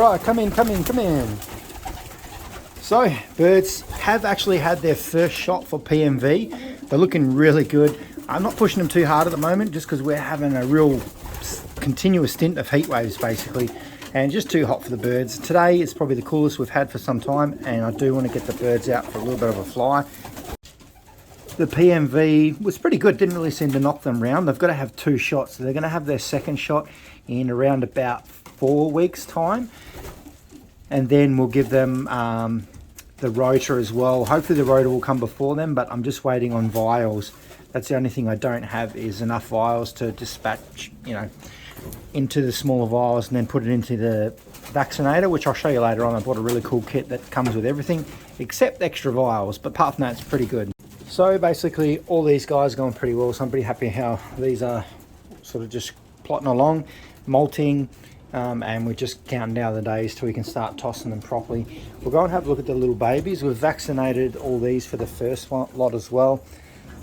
All right, come in. So birds have actually had their first shot for PMV. They're looking really good. I'm not pushing them too hard at the moment just because we're having a real continuous stint of heat waves basically, and just too hot for the birds. Today is probably the coolest we've had for some time, and I do want to get the birds out for a little bit of a fly. The PMV was pretty good, didn't really seem to knock them round. They've got to have 2 shots, so they're going to have their second shot in around about 4 weeks time, and then we'll give them the rota as well. Hopefully the rota will come before them, but I'm just waiting on vials. That's the only thing I don't have, is enough vials to dispatch, you know, into the smaller vials and then put it into the vaccinator, which I'll show you later on. I bought a really cool kit that comes with everything except extra vials, but apart from that, it's pretty good. So basically all these guys are going pretty well, so I'm pretty happy how these are sort of just plotting along, molting, and we're just counting down the days till we can start tossing them properly. We'll go and have a look at the little babies. We've vaccinated all these for the first lot as well,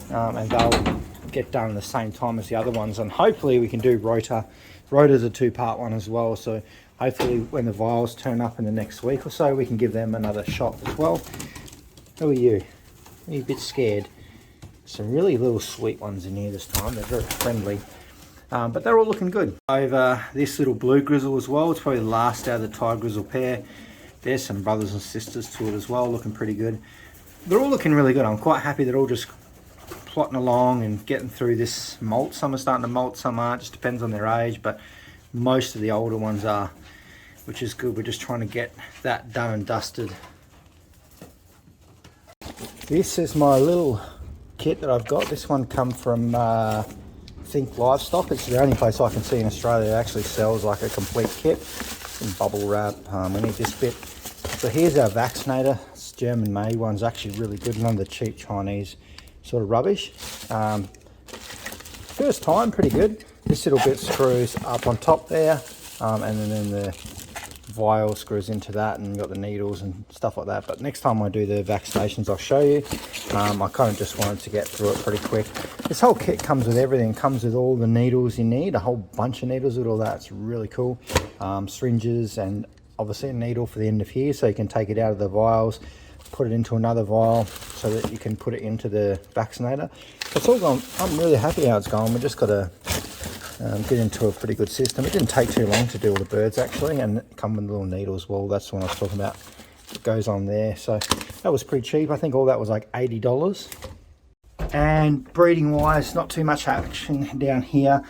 and they'll get done at the same time as the other ones, and hopefully we can do rota. Rota's a 2-part one as well, so hopefully when the vials turn up in the next week or so, we can give them another shot as well. Who are you? Are you a bit scared? Some really little sweet ones in here this time. They're very friendly. But they're all looking good. Over this little blue grizzle as well. It's probably the last out of the Thai grizzle pair. There's some brothers and sisters to it as well, looking pretty good. They're all looking really good. I'm quite happy they're all just plotting along and getting through this molt. Some are starting to molt, some aren't. Just depends on their age, but most of the older ones are, which is good. We're just trying to get that done and dusted. This is my little kit that I've got. This one come from Think Livestock. It's the only place I can see in Australia that actually sells like a complete kit. Some bubble wrap. We need this bit. So here's our vaccinator. It's German made one's actually really good, none of the cheap Chinese sort of rubbish. First time, pretty good. This little bit screws up on top there, and then the vial screws into that, and you've got the needles and stuff like that. But next time I do the vaccinations, I'll show you. I kind of just wanted to get through it pretty quick. This whole kit comes with everything. It comes with all the needles you need, a whole bunch of needles with all that. It's really cool. Syringes, and obviously a needle for the end of here, so you can take it out of the vials, put it into another vial so that you can put it into the vaccinator. It's all gone. I'm really happy how it's going. We just got to get into a pretty good system. It didn't take too long to do all the birds actually, and come with little needles. Well, that's the one I was talking about. It goes on there, so that was pretty cheap. I think all that was like $80. And breeding wise, not too much action down here.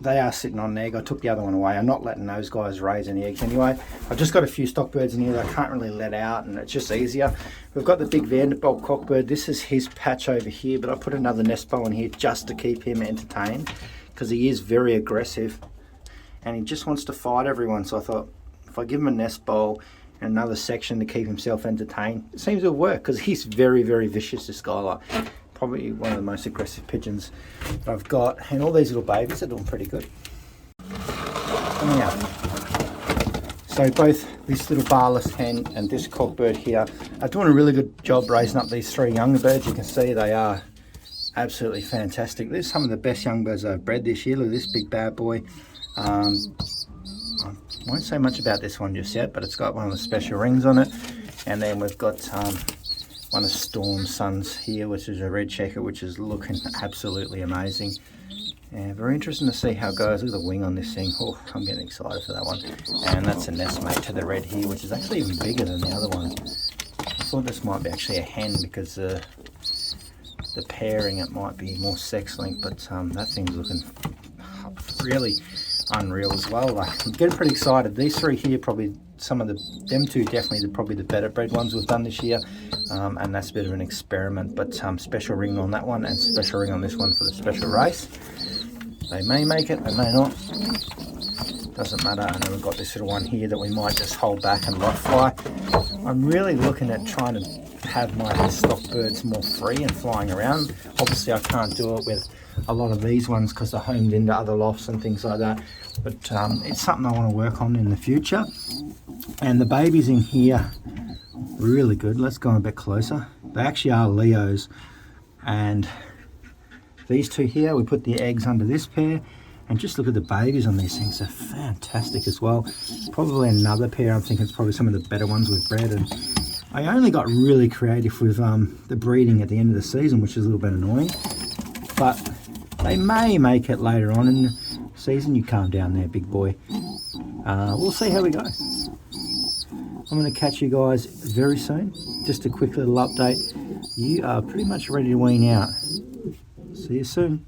They are sitting on an egg. I took the other one away. I'm not letting those guys raise any eggs anyway. I've just got a few stock birds in here that I can't really let out, and it's just easier. We've got the big Vanderbilt cockbird. This is his patch over here, but I put another nest bow in here just to keep him entertained, because he is very aggressive and he just wants to fight everyone. So I thought, if I give him a nest bowl and another section to keep himself entertained, it seems to work, because he's very, very vicious, this guy. Like, probably one of the most aggressive pigeons that I've got. And all these little babies are doing pretty good. Coming out. So both this little barless hen and this cockbird here are doing a really good job raising up these 3 younger birds. You can see they are absolutely fantastic. There's some of the best young birds I've bred this year. Look at this big bad boy. I won't say much about this one just yet, but it's got one of the special rings on it. And then we've got one of Storm's sons here, which is a red checker, which is looking absolutely amazing. Yeah, very interesting to see how it goes. Look at the wing on this thing. Oh, I'm getting excited for that one. And that's a nest mate to the red here, which is actually even bigger than the other one. I thought this might be actually a hen, because the pairing, it might be more sex linked, but that thing's looking really unreal as well. Like, I'm getting pretty excited. These 3 here, probably some of them 2 definitely probably the better bred ones we've done this year, and that's a bit of an experiment. But special ring on that one and special ring on this one for the special race. They may make it, they may not, doesn't matter. And then we've got this little one here that we might just hold back and let fly. I'm really looking at trying to have my stock birds more free and flying around. Obviously I can't do it with a lot of these ones because they're homed into other lofts and things like that, but it's something I want to work on in the future. And the babies in here, really good. Let's go a bit closer. They actually are Leos, and these 2 here, we put the eggs under this pair, And just look at the babies on these things, they're fantastic as well. Probably another pair, I'm thinking it's probably some of the better ones we've bred. And I only got really creative with the breeding at the end of the season, which is a little bit annoying. But they may make it later on in the season. You calm down there, big boy. We'll see how we go. I'm going to catch you guys very soon. Just a quick little update. You are pretty much ready to wean out. See you soon.